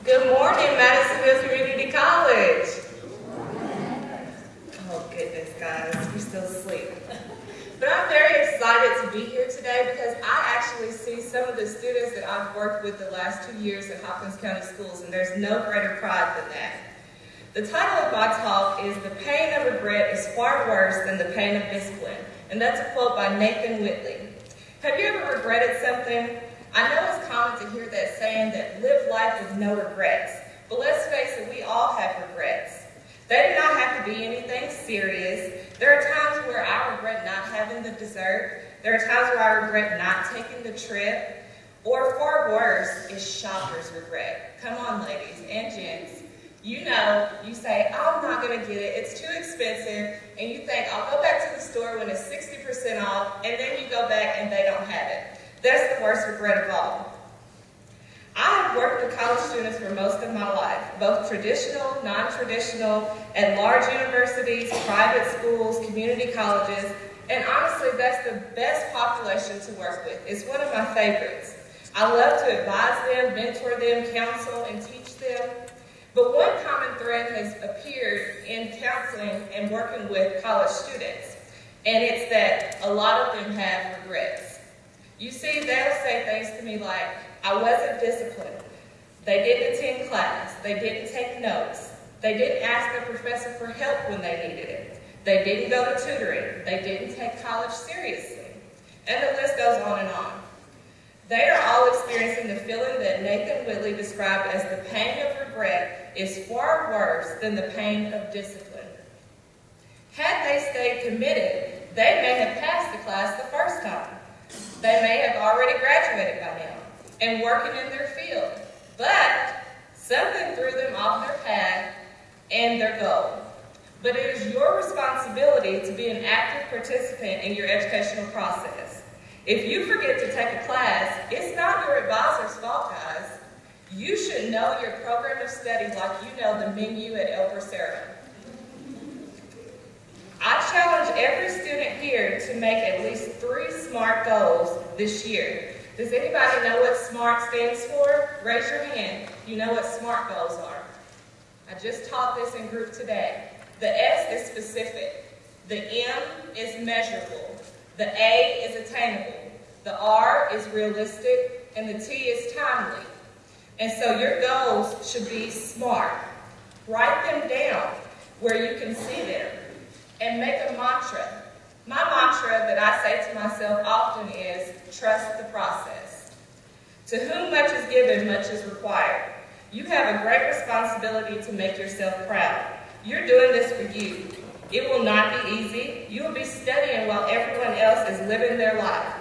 Good morning, Madisonville Community College. Oh goodness, guys, you're still asleep. But I'm very excited to be here today because I actually see some of the students that I've worked with the last 2 years at Hopkins County Schools, and there's no greater pride than that. The title of my talk is "The Pain of Regret is Far Worse Than the Pain of Discipline," and that's a quote by Nathan Whitley. Have you ever regretted something? I know it's common to hear that saying that live life with no regrets, but let's face it, we all have regrets. They do not have to be anything serious. There are times where I regret not having the dessert. There are times where I regret not taking the trip. Or far worse is shopper's regret. Come on, ladies and gents. You know, you say, I'm not going to get it, it's too expensive, and you think, I'll go back to the store when it's 60% off, and then you go back and they don't have it. That's the worst regret of all. I have worked with college students for most of my life, both traditional, non-traditional, at large universities, private schools, community colleges, and honestly, that's the best population to work with. It's one of my favorites. I love to advise them, mentor them, counsel, and teach them. But one common thread has appeared in counseling and working with college students, and it's that a lot of them have regrets. You see, they'll say things to me like, I wasn't disciplined, they didn't attend class, they didn't take notes, they didn't ask their professor for help when they needed it, they didn't go to tutoring, they didn't take college seriously, and the list goes on and on. They are all experiencing the feeling that Nathan Whitley described as the pain of regret is far worse than the pain of discipline. Had they stayed committed, they may have passed the class the first time. They may have already graduated by now and working in their field, but something threw them off their path and their goal. But it is your responsibility to be an active participant in your educational process. If you forget to take a class, it's not your advisor's fault, guys. You should know your program of study like you know the menu at El Bracero. I challenge every student here to make at least 3 SMART goals this year. Does anybody know what SMART stands for? Raise your hand. You know what SMART goals are. I just taught this in group today. The S is specific. The M is measurable. The A is attainable. The R is realistic. And the T is timely. And so your goals should be SMART. Write them down where you can see them. And make a mantra. My mantra that I say to myself often is, trust the process. To whom much is given, much is required. You have a great responsibility to make yourself proud. You're doing this for you. It will not be easy. You will be studying while everyone else is living their life.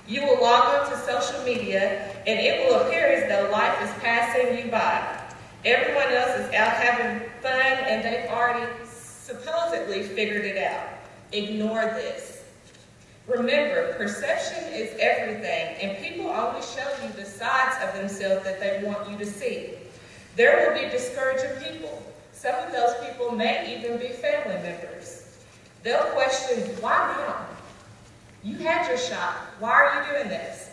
You will log on to social media, and it will appear as though life is passing you by. Everyone else is out having fun, and they've already supposedly figured it out. Ignore this. Remember, perception is everything, and people only show you the sides of themselves that they want you to see. There will be discouraging people. Some of those people may even be family members. They'll question, why now? You had your shot. Why are you doing this?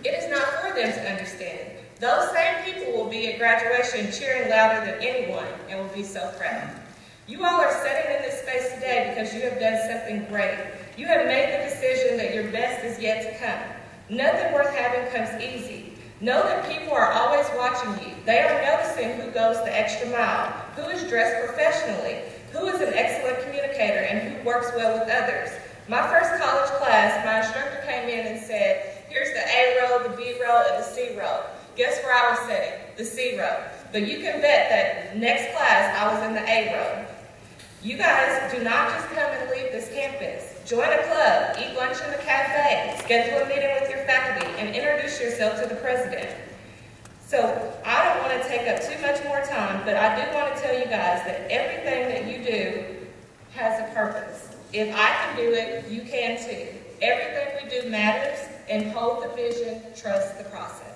It is not for them to understand. Those same people will be at graduation cheering louder than anyone and will be so proud. You all are sitting in this space today because you have done something great. You have made the decision that your best is yet to come. Nothing worth having comes easy. Know that people are always watching you. They are noticing who goes the extra mile, who is dressed professionally, who is an excellent communicator, and who works well with others. My first college class, my instructor came in and said, here's the A row, the B row, and the C row. Guess where I was sitting? The C row. But you can bet that next class I was in the A row. You guys do not just come and leave this campus. Join a club, eat lunch in the cafe, schedule a meeting with your faculty, and introduce yourself to the president. So I don't want to take up too much more time, but I do want to tell you guys that everything that you do has a purpose. If I can do it, you can too. Everything we do matters, and hold the vision, trust the process.